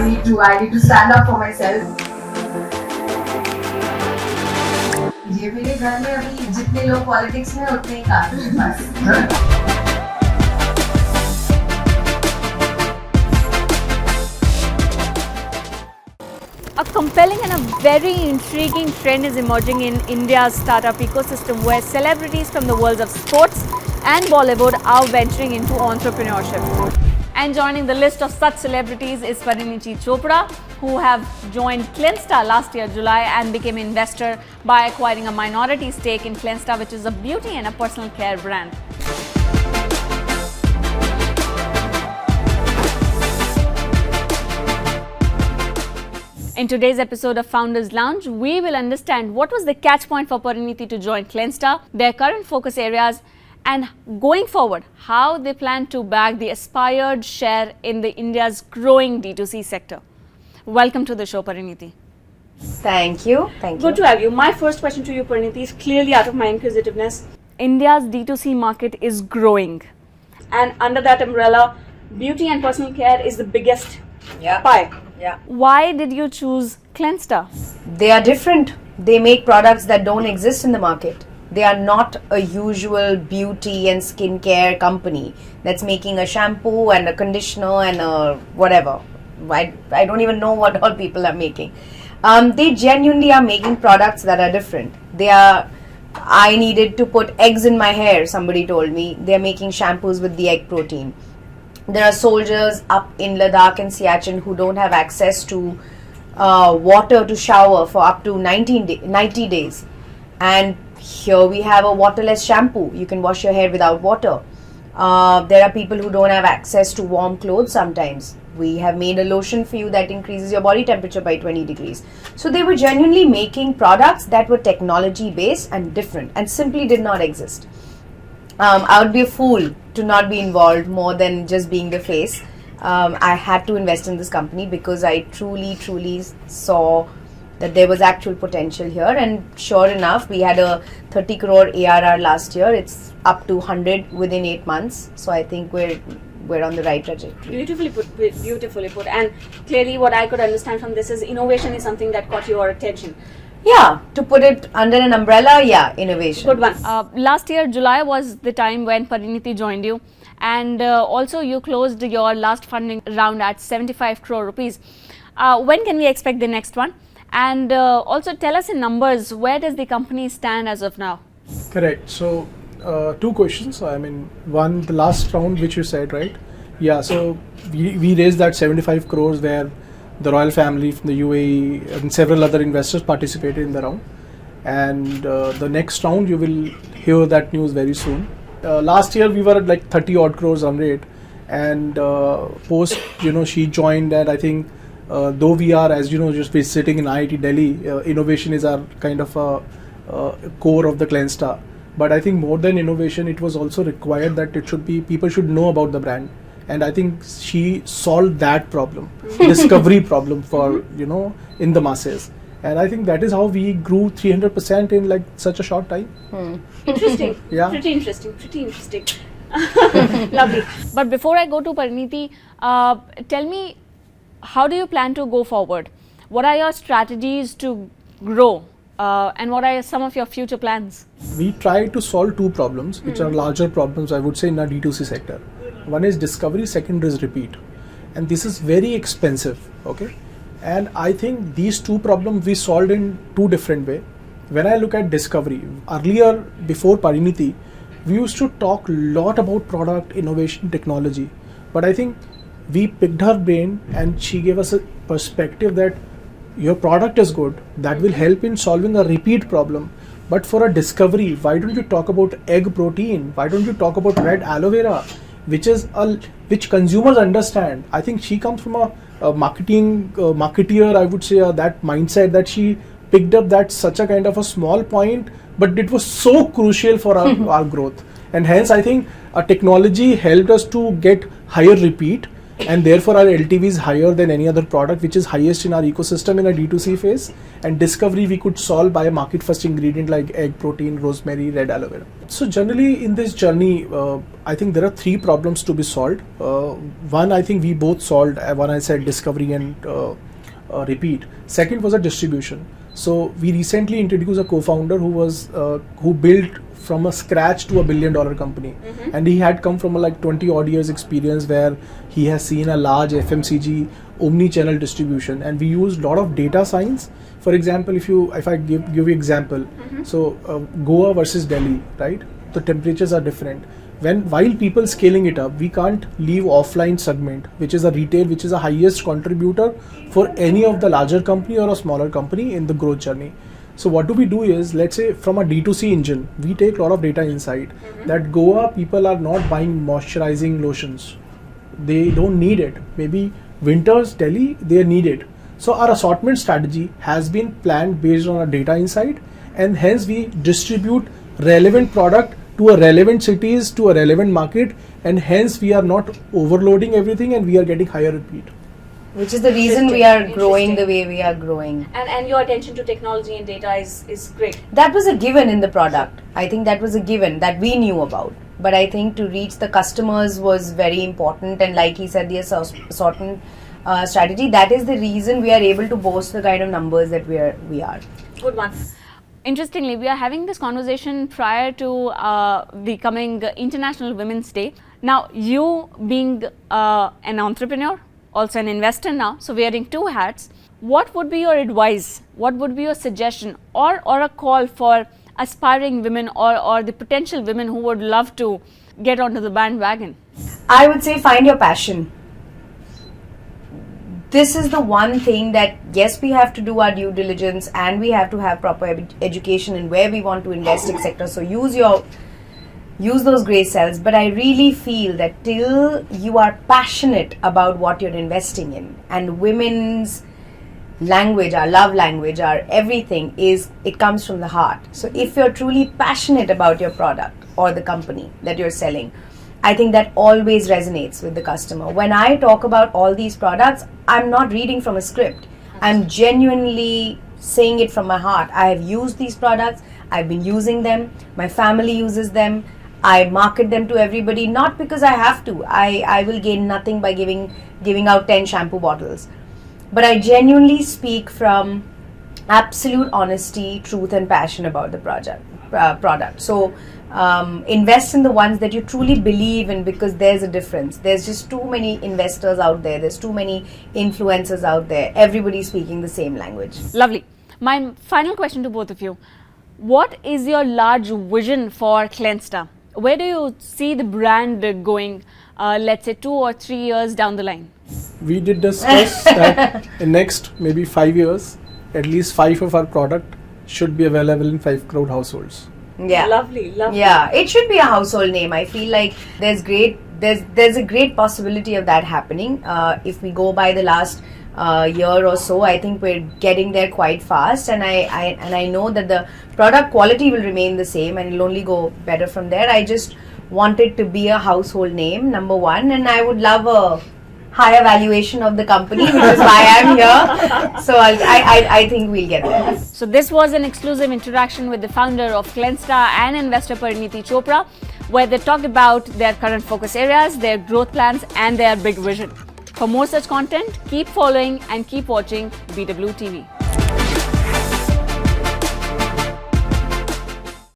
I need to stand up for myself. ये मेरे घर में अभी जितने लोग पॉलिटिक्स में उतने ही काफी हैं बस. A compelling and a very intriguing trend is emerging in India's startup ecosystem, where celebrities from the worlds of sports and Bollywood are venturing into entrepreneurship. And joining the list of such celebrities is Parineeti Chopra, who have joined Clensta last year July and became an investor by acquiring a minority stake in Clensta, which is a beauty and a personal care brand. In today's episode of Founders Lounge, we will understand what was the catch point for Parineeti to join Clensta, their current focus areas, and going forward, how they plan to bag the aspired share in the India's growing D2C sector. Welcome to the show, Parineeti. Thank you. Thank you. Good to have you. My first question to you, Parineeti, is clearly out of my inquisitiveness. India's D2C market is growing, and under that umbrella, beauty and personal care is the biggest pie. Yeah. Why did you choose Clensta? They are different. They make products that don't exist in the market. They are not a usual beauty and skincare company that's making a shampoo and a conditioner and a whatever. I don't even know what all people are making. They genuinely are making products that are different. I needed to put eggs in my hair, somebody told me. They're making shampoos with the egg protein. There are soldiers up in Ladakh and Siachen who don't have access to water to shower for up to 90 days. And here we have a waterless shampoo. You can wash your hair without water. There are people who don't have access to warm clothes sometimes. We have made a lotion for you that increases your body temperature by 20 degrees. So they were genuinely making products that were technology based and different and simply did not exist. I would be a fool to not be involved more than just being the face. I had to invest in this company because I truly saw that there was actual potential here, and sure enough, we had a 30 crore ARR last year. It's up to 100 within 8 months. So I think we're on the right trajectory. Beautifully put. And clearly what I could understand from this is innovation is something that caught your attention. Yeah, to put it under an umbrella, innovation. Good one. Last year, July was the time when Parineeti joined you, and also you closed your last funding round at 75 crore rupees. When can we expect the next one? And also tell us in numbers, where does the company stand as of now? Correct. So, two questions. I mean, one, the last round which you said, right? Yeah, so we raised that 75 crores where the royal family from the UAE and several other investors participated in the round. And the next round, you will hear that news very soon. Last year, we were at like 30 odd crores run rate. And post, she joined, and I think though we are, as you know, just sitting in IIT Delhi, innovation is our kind of core of the Clensta. But I think more than innovation, it was also required that it should be, people should know about the brand. And I think she solved that problem, discovery problem for, in the masses. And I think that is how we grew 300% in like such a short time. Interesting. Yeah. Pretty interesting. Lovely. But before I go to Parineeti, tell me, how do you plan to go forward? What are your strategies to grow? And what are some of your future plans? We try to solve two problems, which are larger problems, I would say, in our D2C sector. One is discovery, second is repeat. And this is very expensive, okay? And I think these two problems we solved in two different ways. When I look at discovery, earlier, before Parineeti, we used to talk a lot about product, innovation, technology. But I think we picked her brain and she gave us a perspective that your product is good, that will help in solving a repeat problem. But for a discovery, why don't you talk about egg protein? Why don't you talk about red aloe vera? Which consumers understand. I think she comes from a marketeer, I would say, that mindset that she picked up that such a kind of a small point, but it was so crucial for our growth. And hence I think our technology helped us to get higher repeat. and therefore our LTV is higher than any other product, which is highest in our ecosystem in a D2C phase. And discovery we could solve by a market first ingredient like egg protein, rosemary, red aloe vera. So generally in this journey, I think there are 3 problems to be solved. One, I think we both solved. One, I said discovery and repeat. Second was a distribution. So we recently introduced a co-founder who built from a scratch to $1 billion company, and he had come from a 20 odd years experience where he has seen a large FMCG omni-channel distribution, and we used a lot of data science. For example, if I give you example, so Goa versus Delhi, right? The temperatures are different. While people scaling it up, we can't leave offline segment, which is a retail, which is the highest contributor for any of the larger company or a smaller company in the growth journey. So what do we do is, let's say from a D2C engine, we take a lot of data insight that Goa people are not buying moisturizing lotions. They don't need it. Maybe winters, Delhi, they need it. So our assortment strategy has been planned based on a data insight, and hence we distribute relevant product to a relevant cities, to a relevant market, and hence we are not overloading everything and we are getting higher repeat. Which is the reason we are growing the way we are growing. And your attention to technology and data is great. That was a given in the product. I think that was a given that we knew about. But I think to reach the customers was very important, and like he said, the assortment strategy, that is the reason we are able to boast the kind of numbers that we are. Good one. Interestingly, we are having this conversation prior to the coming International Women's Day. Now, you being an entrepreneur, also an investor now, so wearing 2 hats, what would be your advice? What would be your suggestion or a call for aspiring women or the potential women who would love to get onto the bandwagon? I would say find your passion. This is the one thing that, yes, we have to do our due diligence and we have to have proper education in where we want to invest, etc. So use those grey cells, but I really feel that till you are passionate about what you're investing in, and women's language, our love language, our everything it comes from the heart. So if you're truly passionate about your product or the company that you're selling, I think that always resonates with the customer. When I talk about all these products, I'm not reading from a script. I'm genuinely saying it from my heart. I have used these products, I've been using them, my family uses them, I market them to everybody, not because I have to. I will gain nothing by giving out 10 shampoo bottles. But I genuinely speak from absolute honesty, truth and passion about the product. So invest in the ones that you truly believe in, because there's a difference. There's just too many investors out there. There's too many influencers out there. Everybody's speaking the same language. Lovely. My final question to both of you. What is your large vision for Clensta? Where do you see the brand going, let's say 2 or 3 years down the line? We did discuss that in next maybe 5 years, at least 5 of our product should be available in 5 crore households. Yeah. Lovely. Yeah, it should be a household name. I feel like there's a great possibility of that happening. If we go by the last year or so, I think we're getting there quite fast, and I know that the product quality will remain the same and it'll only go better from there. I just want it to be a household name, number one, and I would love a higher valuation of the company, which is why I'm here. So I think we'll get there. So this was an exclusive interaction with the founder of Clensta and investor Parineeti Chopra, where they talked about their current focus areas, their growth plans and their big vision. For more such content, keep following and keep watching BW TV.